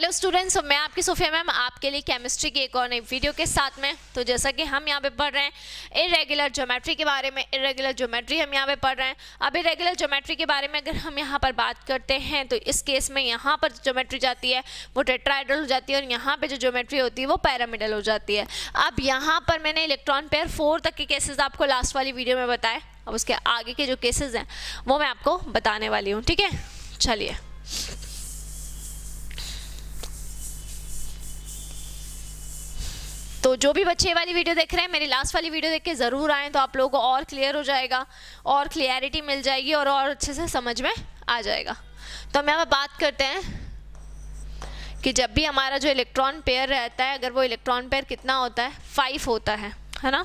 Hello students, मैं आपकी Sophia ma'am आपके लिए केमिस्ट्री की एक और नई वीडियो के साथ में। तो जैसा कि हम यहाँ पे पढ़ रहे हैं इरेगुलर ज्योमेट्री के बारे में, इरेगुलर ज्योमेट्री हम यहाँ पे पढ़ रहे हैं। अब इरेगुलर ज्योमेट्री के बारे में अगर हम यहाँ पर बात करते हैं तो इस केस में यहाँ पर ज्योमेट्री जाती है वो टेट्राहेड्रल हो जाती है और यहाँ पर जो ज्योमेट्री होती है वो पिरामिडल हो जाती है। अब यहाँ पर मैंने इलेक्ट्रॉन पेयर 4 तक के केसेस आपको लास्ट वाली वीडियो में बताए। अब उसके आगे के जो केसेस हैं वो मैं आपको बताने वाली हूँ, ठीक है। चलिए, तो जो भी बच्चे वाली वीडियो देख रहे हैं मेरी लास्ट वाली वीडियो देख के ज़रूर आएँ, तो आप लोगों को और क्लियर हो जाएगा और क्लियरिटी मिल जाएगी और अच्छे से समझ में आ जाएगा। तो हम यहाँ पर बात करते हैं कि जब भी हमारा जो इलेक्ट्रॉन पेयर रहता है, अगर वो इलेक्ट्रॉन पेयर कितना होता है, 5 होता है ना।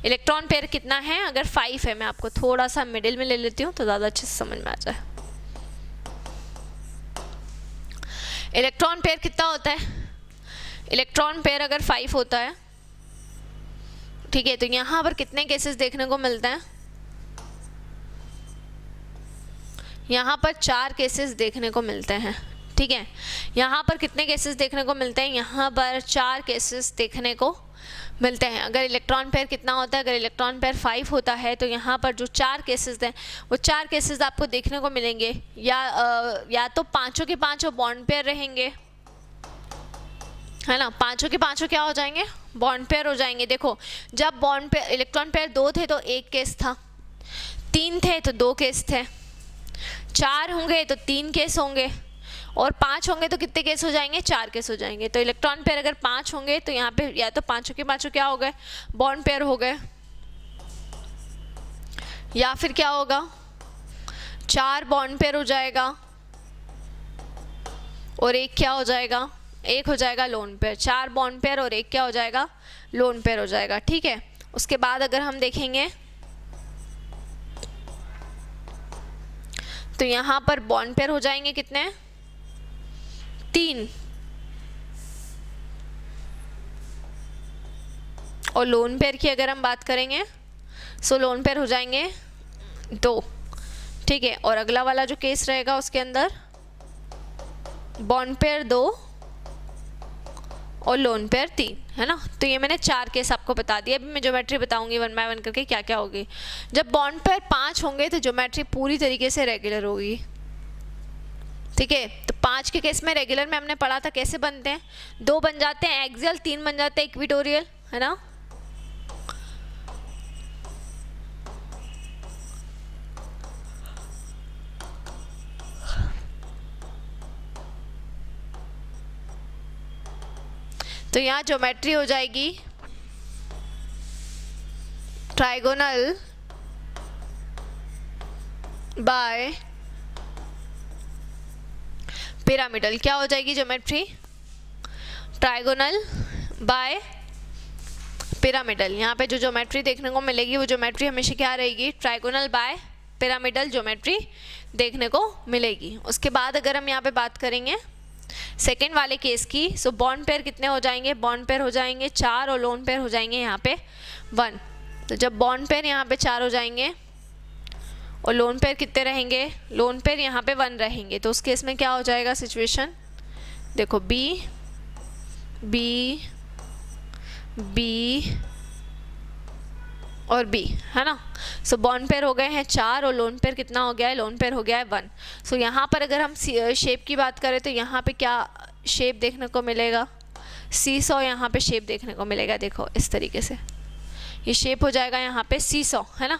इलेक्ट्रॉन पेयर कितना है, अगर 5 है, मैं आपको थोड़ा सा मिडिल में ले लेती हूँ तो ज़्यादा अच्छे से समझ में आ जाए। इलेक्ट्रॉन पेयर कितना होता है, इलेक्ट्रॉन पेयर अगर 5 होता है, ठीक है, तो यहाँ पर कितने केसेस देखने को मिलते हैं, यहाँ पर 4 केसेस देखने को मिलते हैं, ठीक है। यहाँ पर कितने केसेस देखने को मिलते हैं, यहाँ पर 4 केसेस देखने को मिलते हैं। अगर इलेक्ट्रॉन पेयर कितना होता है, अगर इलेक्ट्रॉन पेयर 5 होता है तो यहाँ पर जो 4 केसेस हैं वो 4 केसेस आपको देखने को मिलेंगे। या तो पाँचों के पाँचों बॉन्ड पेयर रहेंगे, है ना। पांचों के पांचों क्या हो जाएंगे, बॉन्ड पेयर हो जाएंगे। देखो, जब बॉन्ड पेयर इलेक्ट्रॉन पेयर 2 थे तो 1 केस था, 3 थे तो 2 केस थे, 4 होंगे तो 3 केस होंगे और 5 होंगे तो कितने केस हो जाएंगे, 4 केस हो जाएंगे। तो इलेक्ट्रॉन पेयर अगर 5 होंगे तो यहाँ पे या तो पांचों के पांचों क्या हो गए, बॉन्ड पेयर हो गए, या फिर क्या होगा, 4 बॉन्ड पेयर हो जाएगा और 1 क्या हो जाएगा, 1 हो जाएगा लोन पेयर। 4 बॉन्ड पेयर और 1 क्या हो जाएगा, लोन पेयर हो जाएगा, ठीक है। उसके बाद अगर हम देखेंगे तो यहाँ पर बॉन्ड पेयर हो जाएंगे कितने, 3, और लोन पेयर की अगर हम बात करेंगे सो लोन पेयर हो जाएंगे 2, ठीक है। और अगला वाला जो केस रहेगा उसके अंदर बॉन्ड पेयर 2 और लोन पेयर 3, है ना। तो ये मैंने 4 केस आपको बता दिया। अभी मैं ज्योमेट्री बताऊंगी 1 बाय 1 करके क्या क्या होगी। जब बॉन्ड पेयर 5 होंगे तो ज्योमेट्री पूरी तरीके से रेगुलर होगी, ठीक है। तो 5 के केस में रेगुलर में हमने पढ़ा था कैसे बनते हैं, 2 बन जाते हैं एक्सियल, 3 बन जाते हैं इक्वेटोरियल, है ना। तो यहाँ ज्योमेट्री हो जाएगी ट्राइगोनल बाय पिरामिडल। क्या हो जाएगी ज्योमेट्री, ट्राइगोनल बाय पिरामिडल। यहाँ पे जो ज्योमेट्री देखने को मिलेगी वो ज्योमेट्री हमेशा क्या रहेगी, ट्राइगोनल बाय पिरामिडल ज्योमेट्री देखने को मिलेगी। उसके बाद अगर हम यहाँ पे बात करेंगे सेकेंड वाले केस की, सो बॉन्ड पेयर कितने हो जाएंगे, बॉन्ड पेयर हो जाएंगे 4 और लोन पेयर हो जाएंगे यहाँ पे 1। तो जब बॉन्ड पेयर यहाँ पे 4 हो जाएंगे और लोन पेयर कितने रहेंगे, लोन पेयर यहाँ पे 1 रहेंगे, तो उस केस में क्या हो जाएगा सिचुएशन, देखो बी बी बी और बी, है ना। सो बॉन्ड पेयर हो गए हैं 4 और लोन पेयर कितना हो गया है, लोन पेयर हो गया है 1। सो यहाँ पर अगर हम शेप की बात करें तो यहाँ पे क्या शेप देखने को मिलेगा, सीसॉ यहाँ पे शेप देखने को मिलेगा। देखो इस तरीके से ये शेप हो जाएगा यहाँ पे सीसॉ, है ना।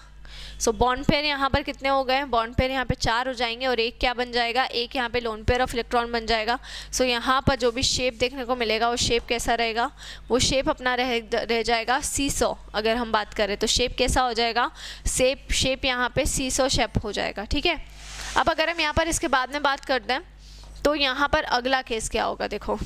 सो बॉन्ड पेयर यहाँ पर कितने हो गए, बॉन्ड पेयर यहाँ पे 4 हो जाएंगे और 1 क्या बन जाएगा, 1 यहाँ पे लोन पेयर ऑफ इलेक्ट्रॉन बन जाएगा। सो यहाँ पर जो भी शेप देखने को मिलेगा वो शेप कैसा रहेगा, वो शेप अपना रह जाएगा सीसॉ। अगर हम बात करें तो शेप कैसा हो जाएगा, शेप यहाँ पे सीसॉ शेप हो जाएगा, ठीक है। अब अगर हम यहाँ पर इसके बाद में बात करते हैं तो यहाँ पर अगला केस क्या होगा, देखो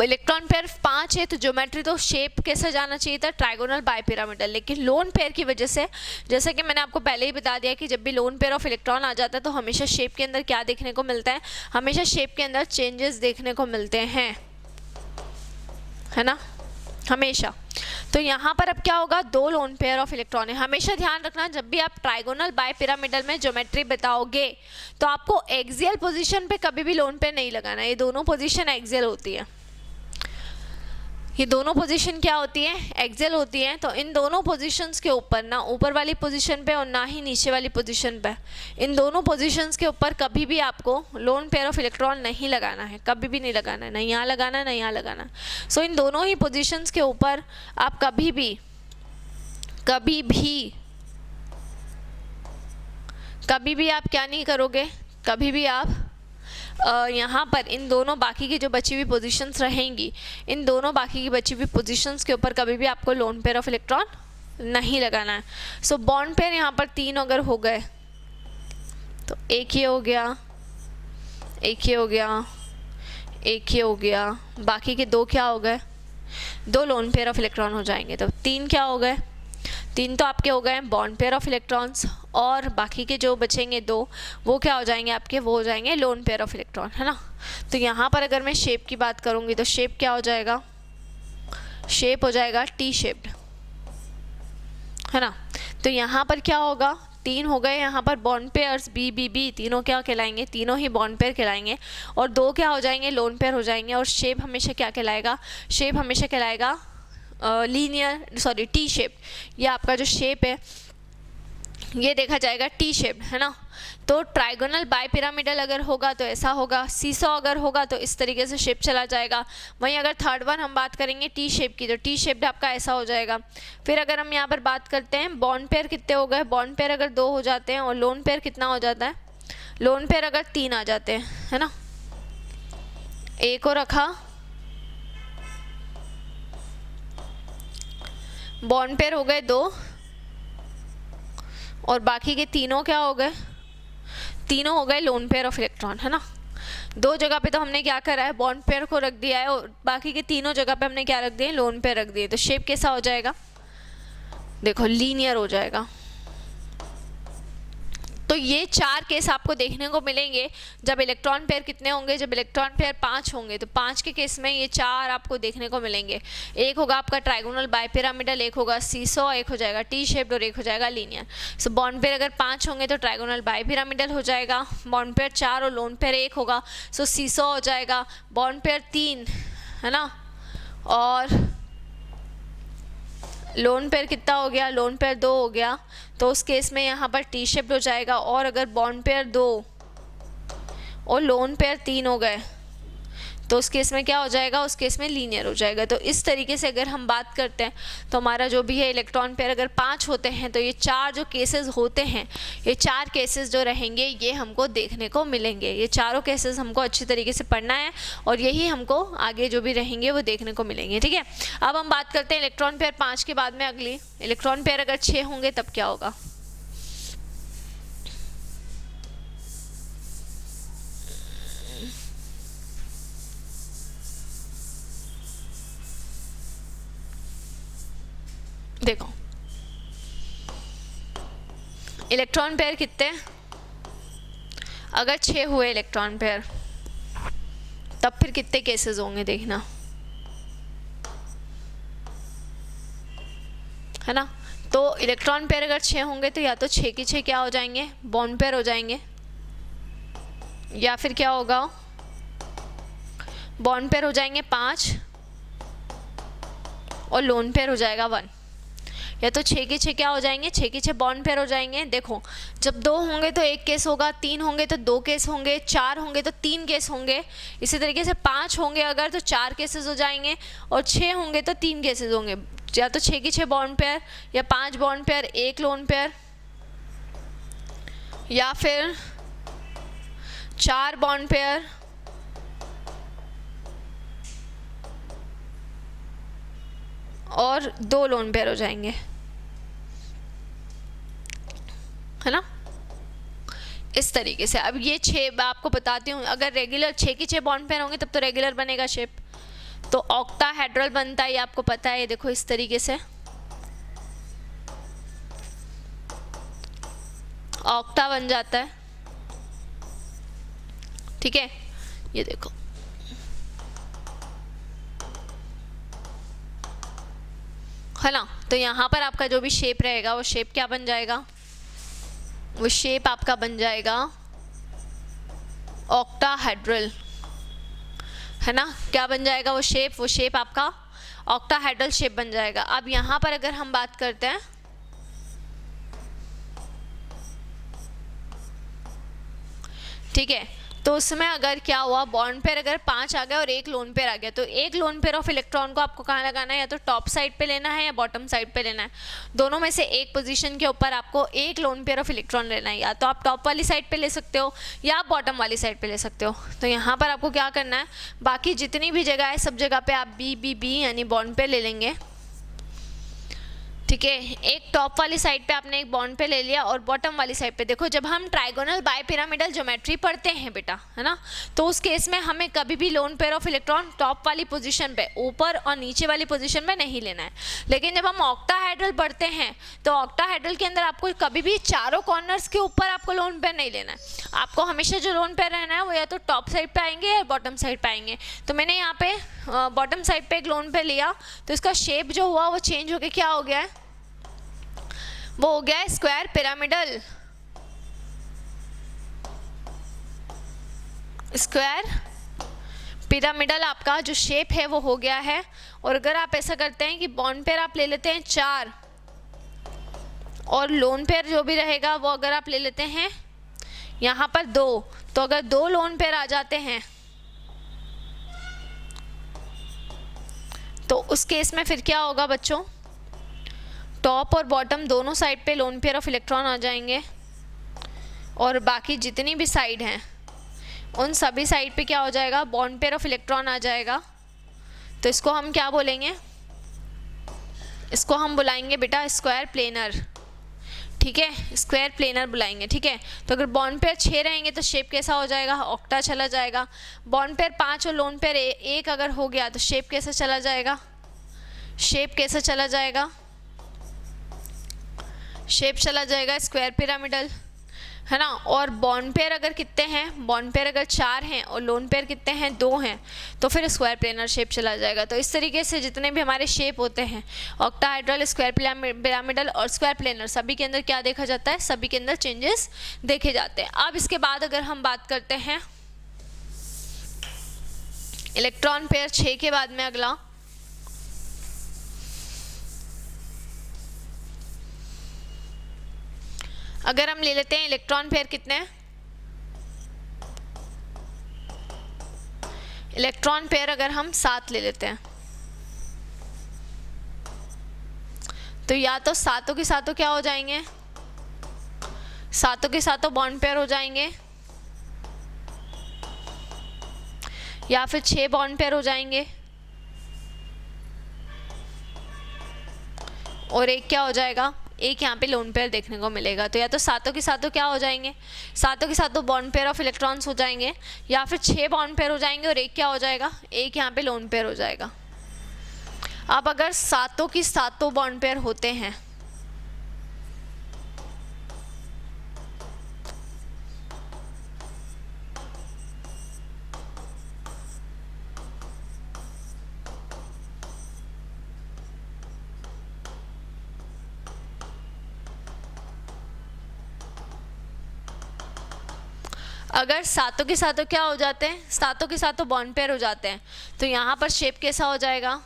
इलेक्ट्रॉन पेयर 5 है तो ज्योमेट्री तो शेप कैसा जाना चाहिए था, ट्राइगोनल बाय पिरामिडल। लेकिन लोन पेयर की वजह से, जैसे कि मैंने आपको पहले ही बता दिया कि जब भी लोन पेयर ऑफ इलेक्ट्रॉन आ जाता है तो हमेशा शेप के अंदर क्या देखने को मिलता है, हमेशा शेप के अंदर चेंजेस देखने को मिलते हैं, है ना, हमेशा। तो यहाँ पर अब क्या होगा, 2 लोन पेयर ऑफ इलेक्ट्रॉन है। हमेशा ध्यान रखना जब भी आप ट्राइगोनल बाय पिरामिडल में ज्योमेट्री बताओगे तो आपको एक्सियल पोजीशन पे कभी भी लोन पेयर नहीं लगाना, ये दोनों पोजीशन एक्सियल होती है, ये दोनों पोजीशन क्या होती है, एक्सियल होती है। तो इन दोनों पोजीशंस के ऊपर, ना ऊपर वाली पोजीशन पे और ना ही नीचे वाली पोजीशन पे, इन दोनों पोजीशंस के ऊपर कभी भी आपको लोन पेयर ऑफ इलेक्ट्रॉन नहीं लगाना है, कभी भी नहीं लगाना है, नहीं यहाँ लगाना है, नहीं यहाँ लगाना है। सो इन दोनों ही पोजीशंस के ऊपर आप कभी भी आप क्या नहीं करोगे, कभी भी आप यहाँ पर इन दोनों बाकी की जो बची हुई पोजीशंस रहेंगी, इन दोनों बाकी की बची हुई पोजीशंस के ऊपर कभी भी आपको लोन पेयर ऑफ इलेक्ट्रॉन नहीं लगाना है। सो बॉन्ड पेयर यहाँ पर 3 अगर हो गए तो एक ये हो गया, एक ये हो गया, एक ये हो गया, बाकी के 2 क्या हो गए, 2 लोन पेयर ऑफ इलेक्ट्रॉन हो जाएंगे। तो 3 क्या हो गए, 3 तो आपके हो गए बॉन्ड पेयर ऑफ इलेक्ट्रॉन्स, और बाकी के जो बचेंगे 2 वो क्या हो जाएंगे आपके, वो हो जाएंगे लोन पेयर ऑफ इलेक्ट्रॉन, है ना। तो यहाँ पर अगर मैं शेप की बात करूँगी तो शेप क्या हो जाएगा, शेप हो जाएगा टी शेप्ड, है ना। तो यहाँ पर क्या होगा, 3 हो गए यहाँ पर bond pairs B B B, तीनों क्या कहलाएंगे, तीनों ही बॉन्ड पेयर कहलाएंगे, और 2 क्या हो जाएंगे, लोन पेयर हो जाएंगे। और शेप हमेशा क्या कहलाएगा, शेप हमेशा कहलाएगा टी शेप। ये आपका जो शेप है ये देखा जाएगा टी शेप, है ना। तो ट्राइगोनल बाय पिरामिडल अगर होगा तो ऐसा होगा, सीसॉ अगर होगा तो इस तरीके से शेप चला जाएगा। वहीं अगर थर्ड वन हम बात करेंगे टी शेप की, तो टी शेप आपका ऐसा हो जाएगा। फिर अगर हम यहाँ पर बात करते हैं बॉन्ड पेयर कितने हो गए, बॉन्ड पेयर अगर 2 हो जाते हैं, और लोन पेयर कितना हो जाता है, लोन पेयर अगर 3 आ जाते हैं, है ना। एक को रखा, बॉन्ड पेयर हो गए 2, और बाकी के तीनों क्या हो गए, तीनों हो गए लोन पेयर ऑफ इलेक्ट्रॉन, है ना। 2 जगह पे तो हमने क्या करा है, बॉन्ड पेयर को रख दिया है, और बाकी के तीनों जगह पे हमने क्या रख दिए, लोन पेयर रख दिए। तो शेप कैसा हो जाएगा, देखो लीनियर हो जाएगा। तो ये 4 केस आपको देखने को मिलेंगे जब इलेक्ट्रॉन पेयर कितने होंगे, जब इलेक्ट्रॉन पेयर 5 होंगे, तो 5 के केस में ये 4 आपको देखने को मिलेंगे। एक होगा आपका ट्राइगोनल बाय पिरामिडल, एक होगा सीसॉ, एक हो जाएगा टी शेप्ड, और एक हो जाएगा लीनियर। सो बॉन्ड पेयर अगर 5 होंगे तो ट्राइगोनल बाय पिरामिडल हो जाएगा, बॉन्ड पेयर 4 और लोन पेयर 1 होगा, सो सीसॉ हो जाएगा। बॉन्ड पेयर 3, है ना, और लोन पेयर कितना हो गया, लोन पेयर 2 हो गया, तो उस केस में यहाँ पर टी शेप्ड हो जाएगा। और अगर बॉन्ड पेयर 2 और लोन पेयर 3 हो गए तो उस केस में क्या हो जाएगा, उस केस में लीनियर हो जाएगा। तो इस तरीके से अगर हम बात करते हैं तो हमारा जो भी है इलेक्ट्रॉन पेयर अगर 5 होते हैं तो ये 4 जो केसेस होते हैं, ये 4 केसेस जो रहेंगे ये हमको देखने को मिलेंगे। ये चारों केसेस हमको अच्छी तरीके से पढ़ना है, और यही हमको आगे जो भी रहेंगे वो देखने को मिलेंगे, ठीक है। अब हम बात करते हैं इलेक्ट्रॉन पेयर 5 के बाद में अगली, इलेक्ट्रॉन पेयर अगर 6 होंगे तब क्या होगा। देखो इलेक्ट्रॉन पेयर कितने, अगर 6 हुए इलेक्ट्रॉन पेयर तब फिर कितने केसेस होंगे देखना, है ना। तो इलेक्ट्रॉन पेयर अगर 6 होंगे तो या तो 6 के 6 क्या हो जाएंगे, बॉन्ड पेयर हो जाएंगे, या फिर क्या होगा, बॉन्ड पेयर हो जाएंगे 5 और लोन पेयर हो जाएगा 1, या तो 6 के 6 क्या हो जाएंगे, 6 के 6 बॉन्ड पेयर हो जाएंगे। देखो जब 2 होंगे तो 1 केस होगा, 3 होंगे तो 2 केस होंगे, 4 होंगे तो 3 केस होंगे, इसी तरीके से 5 होंगे अगर तो 4 केसेस हो जाएंगे, और 6 होंगे तो 3 केसेस होंगे। या तो 6 के 6 बॉन्ड पेयर, या 5 बॉन्ड पेयर 1 लोन पेयर, या फिर 4 बॉन्ड पेयर और 2 लोन पेयर हो जाएंगे, है ना, इस तरीके से। अब ये 6 आपको बताती हूँ, अगर रेगुलर 6 के 6 बॉन्ड पेयर होंगे तब तो रेगुलर बनेगा शेप, तो ऑक्टाहेड्रल बनता है, ये आपको पता है। ये देखो इस तरीके से ऑक्टा बन जाता है, ठीक है। ये देखो है ना। तो यहाँ पर आपका जो भी शेप रहेगा वो शेप क्या बन जाएगा, वो शेप आपका बन जाएगा ऑक्टाहेड्रल, है ना। क्या बन जाएगा वो शेप आपका ऑक्टाहेड्रल शेप बन जाएगा। अब यहाँ पर अगर हम बात करते हैं, ठीक है, तो उसमें अगर क्या हुआ, बॉन्ड पेयर अगर 5 आ गया और एक लोन पेयर आ गया, तो एक लोन पेयर ऑफ इलेक्ट्रॉन को आपको कहाँ लगाना है, या तो टॉप साइड पे लेना है या बॉटम साइड पे लेना है। दोनों में से एक पोजीशन के ऊपर आपको एक लोन पेयर ऑफ इलेक्ट्रॉन लेना है, या तो आप टॉप वाली साइड पे ले सकते हो या आप बॉटम वाली साइड पे ले सकते हो। तो यहाँ पर आपको क्या करना है, बाकी जितनी भी जगह है सब जगह पे आप बी यानी बॉन्ड पेयर ले लेंगे, ठीक है। एक टॉप वाली साइड पे आपने एक बॉन्ड पे ले लिया और बॉटम वाली साइड पे देखो, जब हम ट्राइगोनल बायपिरामिडल ज्योमेट्री पढ़ते हैं बेटा, है ना, तो उस केस में हमें कभी भी lone pair of electron top वाली पोजीशन पे, ऊपर और नीचे वाली पोजीशन पे नहीं लेना है। लेकिन जब हम ऑक्टाहेड्रल पढ़ते हैं तो ऑक्टाहेड्रल के अंदर आपको कभी भी चारों कॉर्नर्स के ऊपर आपको लोन पेयर नहीं लेना है। आपको हमेशा जो लोन पेयर रहना है वो या तो टॉप साइड पे आएंगे या बॉटम साइड पे आएंगे। तो मैंने यहाँ पे बॉटम साइड पे एक लोन पेयर लिया, तो इसका शेप जो हुआ वो चेंज होके क्या हो गया है, वो हो गया है स्क्वायर पिरामिडल, स्क्वायर पिरामिडल आपका जो शेप है वो हो गया है। और अगर आप ऐसा करते हैं कि बॉन्ड पेयर आप ले लेते हैं 4 और लोन पेयर जो भी रहेगा वो अगर आप ले लेते हैं यहाँ पर 2, तो अगर 2 लोन पेयर आ जाते हैं तो उस केस में फिर क्या होगा बच्चों, टॉप और बॉटम दोनों साइड पे लोन पेयर ऑफ इलेक्ट्रॉन आ जाएंगे और बाकी जितनी भी साइड हैं उन सभी साइड पे क्या हो जाएगा, बॉन्ड पेयर ऑफ इलेक्ट्रॉन आ जाएगा। तो इसको हम क्या बोलेंगे, इसको हम बुलाएंगे बेटा स्क्वायर प्लेनर, ठीक है, स्क्वायर प्लेनर बुलाएंगे, ठीक है। तो अगर बॉन्ड पेयर 6 रहेंगे तो शेप कैसा हो जाएगा, ऑक्टा चला जाएगा। बॉन्ड पेयर 5 और लोन पेयर 1 अगर हो गया तो शेप कैसा चला जाएगा, शेप कैसा चला जाएगा, शेप चला जाएगा स्क्वायर पिरामिडल, है ना। और बॉन्ड पेयर अगर कितने हैं, बॉन्ड पेयर अगर 4 हैं और लोन पेयर कितने हैं, 2 हैं, तो फिर स्क्वायर प्लेनर शेप चला जाएगा। तो इस तरीके से जितने भी हमारे शेप होते हैं, ऑक्टाहेड्रल, स्क्वायर पिरामिडल और स्क्वायर प्लेनर, सभी के अंदर क्या देखा जाता है, सभी के अंदर चेंजेस देखे जाते हैं। अब इसके बाद अगर हम बात करते हैं इलेक्ट्रॉन पेयर 6 के बाद में अगला, अगर हम ले लेते हैं इलेक्ट्रॉन पेयर कितने हैं, इलेक्ट्रॉन पेयर अगर हम 7 ले लेते हैं तो या तो सातों के सातों क्या हो जाएंगे, सातों के सातों बॉन्ड पेयर हो जाएंगे, या फिर 6 बॉन्ड पेयर हो जाएंगे और एक क्या हो जाएगा, एक यहाँ पे लोन पेयर देखने को मिलेगा। तो या तो सातों के सातों क्या हो जाएंगे, सातों के सातों बॉन्ड पेयर ऑफ इलेक्ट्रॉन्स हो जाएंगे, या फिर 6 बॉन्ड पेयर हो जाएंगे और एक क्या हो जाएगा, एक यहाँ पे लोन पेयर हो जाएगा। अब अगर सातों की सातों बॉन्ड पेयर होते हैं अगर सातों के सातों क्या हो जाते हैं, सातों के सातों बॉन्ड पेयर हो जाते हैं, तो यहाँ पर शेप कैसा हो जाएगा,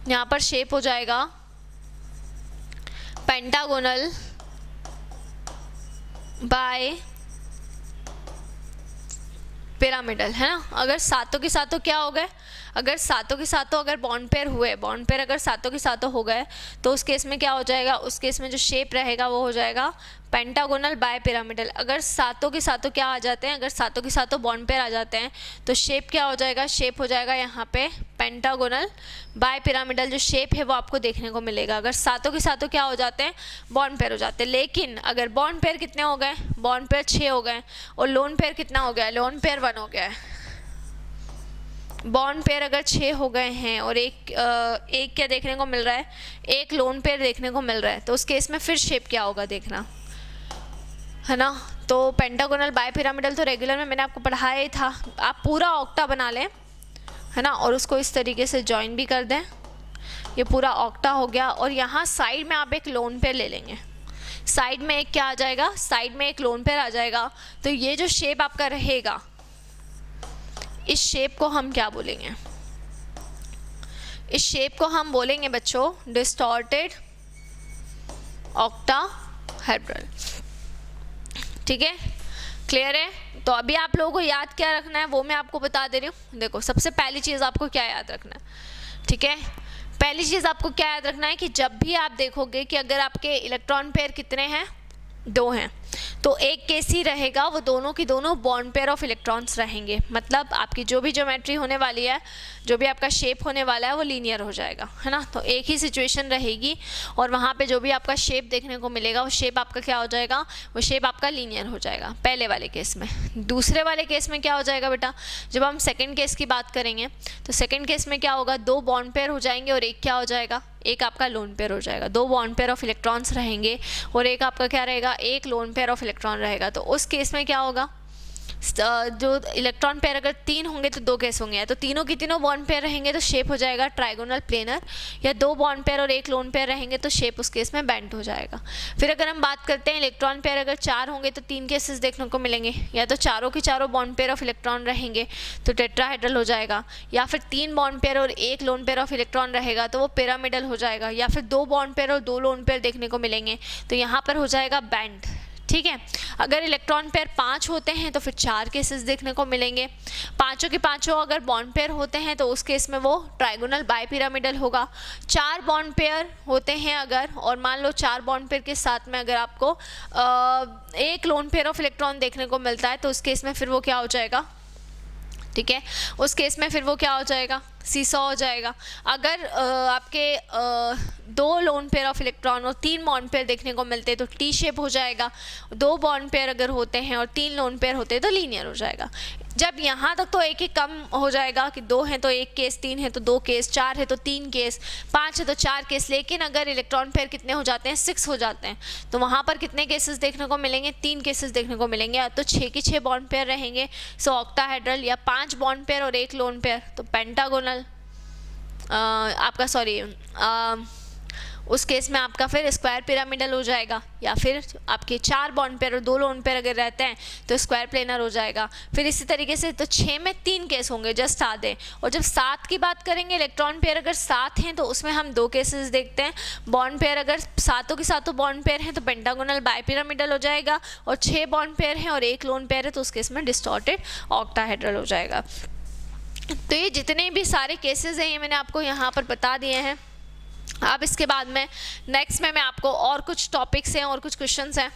यहाँ पर शेप हो जाएगा पेंटागोनल बाय पिरामिडल, है ना। अगर सातों के सातों क्या हो गए, अगर सातों के सातों अगर बॉन्ड पेयर हुए, बॉन्ड पेयर अगर सातों के सातों हो गए तो उस केस में क्या हो जाएगा, उस केस में जो शेप रहेगा वो हो जाएगा पेंटागोनल बाय पिरामिडल। अगर सातों के सातों क्या आ जाते हैं, अगर सातों के सातों बॉन्ड पेयर आ जाते हैं तो शेप क्या हो जाएगा, शेप हो जाएगा यहाँ पे पेंटागोनल बाय पिरामिडल। जो शेप है वो आपको देखने को मिलेगा अगर सातों के सातों क्या हो जाते हैं, बॉन्ड पेयर हो जाते हैं। लेकिन अगर बॉन्ड पेयर कितने हो गए, बॉन्ड पेयर 6 हो गए और लोन पेयर कितना हो गया, लोन पेयर 1 हो गया है। बॉन्ड पेयर अगर 6 हो गए हैं और एक क्या देखने को मिल रहा है, एक लोन पेयर देखने को मिल रहा है, तो उस केस में फिर शेप क्या होगा देखना, है ना। तो पेंटागोनल बाय पिरामिडल तो रेगुलर में मैंने आपको पढ़ाया ही था, आप पूरा ऑक्टा बना लें, है ना, और उसको इस तरीके से ज्वाइन भी कर दें, ये पूरा ऑक्टा हो गया। और यहाँ साइड में आप एक लोन पेयर ले लेंगे, साइड में एक क्या आ जाएगा, साइड में एक लोन पेयर आ जाएगा। तो ये जो शेप आपका रहेगा, इस शेप को हम क्या बोलेंगे, इस शेप को हम बोलेंगे बच्चों डिस्टॉर्टेड ऑक्टाहेड्रल। ठीक है, क्लियर है? तो अभी आप लोगों को याद क्या रखना है वो मैं आपको बता दे रही हूँ। देखो सबसे पहली चीज़ आपको क्या याद रखना है, ठीक है, पहली चीज़ आपको क्या याद रखना है कि जब भी आप देखोगे कि अगर आपके इलेक्ट्रॉन पेयर कितने हैं, 2 हैं, तो एक केस ही रहेगा, वो दोनों की दोनों बॉन्ड पेयर ऑफ इलेक्ट्रॉन्स रहेंगे। मतलब आपकी जो भी ज्योमेट्री होने वाली है, जो भी आपका शेप होने वाला है वो लीनियर हो जाएगा, है ना। तो एक ही सिचुएशन रहेगी और वहाँ पे जो भी आपका शेप देखने को मिलेगा वो शेप आपका क्या हो जाएगा, वो शेप आपका लीनियर हो जाएगा पहले वाले केस में। दूसरे वाले केस में क्या हो जाएगा बेटा, जब हम सेकेंड केस की बात करेंगे तो सेकेंड केस में क्या होगा, 2 बॉन्ड पेयर हो जाएंगे और एक क्या हो जाएगा, एक आपका लोन पेयर हो जाएगा। 2 बॉन्ड पेयर ऑफ इलेक्ट्रॉन्स रहेंगे और एक आपका क्या रहेगा, एक लोन पेयर ऑफ इलेक्ट्रॉन रहेगा। तो उस केस में क्या होगा, जो इलेक्ट्रॉन पेयर अगर 3 होंगे तो 2 केस होंगे, तो तीनों की तीनों बॉन्ड पेयर रहेंगे तो शेप हो जाएगा ट्राइगोनल प्लेनर, या 2 बॉन्ड पेयर और एक लोन पेयर रहेंगे तो शेप उस केस में बेंट हो जाएगा। फिर अगर हम बात करते हैं इलेक्ट्रॉन पेयर अगर 4 होंगे तो 3 केसेस देखने को मिलेंगे, या तो चारों के चारों बॉन्ड पेयर ऑफ इलेक्ट्रॉन रहेंगे तो टेट्राहेड्रल हो जाएगा, या फिर 3 बॉन्ड पेयर और एक लोन पेयर ऑफ इलेक्ट्रॉन रहेगा तो वो पिरामिडल हो जाएगा, या फिर 2 बॉन्ड पेयर और 2 लोन पेयर देखने को मिलेंगे तो यहाँ पर हो जाएगा बेंट। ठीक है, अगर इलेक्ट्रॉन पेयर 5 होते हैं तो फिर 4 केसेस देखने को मिलेंगे। पांचों के पांचों अगर बॉन्ड पेयर होते हैं तो उस केस में वो ट्राइगोनल बाइपिरामिडल होगा। 4 बॉन्ड पेयर होते हैं अगर, और मान लो 4 बॉन्ड पेयर के साथ में अगर आपको एक लोन पेयर ऑफ इलेक्ट्रॉन देखने को मिलता है तो उस केस में फिर वो क्या हो जाएगा, ठीक है, उस केस में फिर वो क्या हो जाएगा, सीसॉ हो जाएगा। अगर आपके 2 लोन पेयर ऑफ इलेक्ट्रॉन और 3 बॉन्ड पेयर देखने को मिलते हैं तो टी शेप हो जाएगा। 2 बॉन्ड पेयर अगर होते हैं और 3 लोन पेयर होते हैं तो लीनियर हो जाएगा। जब यहाँ तक तो एक ही कम हो जाएगा कि 2 हैं तो 1 केस, 3 है तो 2 केस, 4 है तो 3 केस, 5 है तो 4 केस। लेकिन अगर इलेक्ट्रॉन पेयर कितने हो जाते हैं, 6 हो जाते हैं, तो वहाँ पर कितने केसेस देखने को मिलेंगे, 3 केसेस देखने को मिलेंगे। या तो 6 के 6 बॉन्ड पेयर रहेंगे सो ऑक्टाहेड्रल, या 5 बॉन्ड पेयर और 1 लोन पेयर तो पेंटागोनल आपका, सॉरी उस केस में आपका फिर स्क्वायर पिरामिडल हो जाएगा, या फिर आपके 4 बॉन्ड पेयर और 2 लोन पेयर अगर रहते हैं तो स्क्वायर प्लेनर हो जाएगा। फिर इसी तरीके से तो 6 में 3 केस होंगे, जस्ट आधे। और जब 7 की बात करेंगे, इलेक्ट्रॉन पेयर अगर 7 हैं तो उसमें हम 2 केसेस देखते हैं। बॉन्ड पेयर अगर सातों के सातों बॉन्ड पेयर हैं तो पेंटागोनल बाइपिरामिडल हो जाएगा, और 6 बॉन्ड पेयर हैं और 1 लोन पेयर है तो उस केस में डिस्टॉर्टेड ऑक्टाहेड्रल हो जाएगा। तो ये जितने भी सारे केसेस हैं ये मैंने आपको यहाँ पर बता दिए हैं। अब इसके बाद में नेक्स्ट में मैं आपको और कुछ टॉपिक्स हैं और कुछ क्वेश्चंस हैं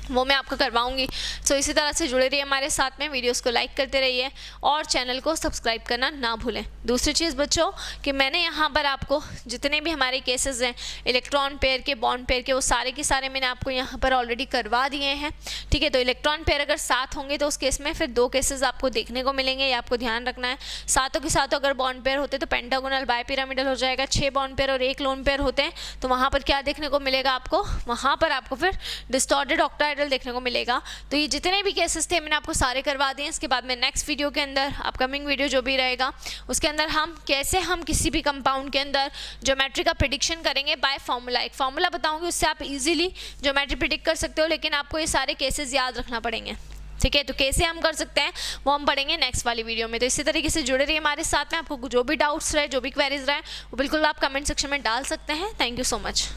वो मैं आपको करवाऊंगी। सो इसी तरह से जुड़े रहिए हमारे साथ में, वीडियोस को लाइक करते रहिए और चैनल को सब्सक्राइब करना ना भूलें। दूसरी चीज़ बच्चों कि मैंने यहाँ पर आपको जितने भी हमारे केसेस हैं इलेक्ट्रॉन पेयर के, बॉन्ड पेयर के, वो सारे के सारे मैंने आपको यहाँ पर ऑलरेडी करवा दिए हैं। ठीक है, तो इलेक्ट्रॉन पेयर अगर 7 होंगे तो उस केस में फिर 2 केसेस आपको देखने को मिलेंगे, ये आपको ध्यान रखना है। सातों के सातों अगर बॉन्ड पेयर होते तो पेंटागोनल बाइपिरामिडल हो जाएगा। 6 बॉन्ड पेयर और 1 लोन पेयर होते हैं तो वहाँ पर क्या देखने को मिलेगा आपको, वहाँ पर आपको फिर डिस्टॉर्टेड ऑक्टाहेड्रल देखने को मिलेगा। तो ये जितने भी केसेस थे मैंने आपको सारे करवा दिए। इसके बाद में नेक्स्ट वीडियो के अंदर, अपकमिंग वीडियो जो भी रहेगा उसके अंदर हम कैसे हम किसी भी कंपाउंड के अंदर ज्योमेट्री का प्रेडिक्शन करेंगे बाय फार्मूला। एक फार्मूला बताऊंगी, उससे आप इजीली ज्योमेट्री प्रेडिक्ट कर सकते हो, लेकिन आपको ये सारे केसेस याद रखना पड़ेंगे। ठीक है, तो कैसे हम कर सकते हैं वो हम पढ़ेंगे नेक्स्ट वाली वीडियो में। तो इसी तरीके से जुड़े रहिए हमारे साथ में। आपको जो भी डाउट्स रहे, जो भी क्वेरीज रहे, वो बिल्कुल आप कमेंट सेक्शन में डाल सकते हैं। Thank you so much.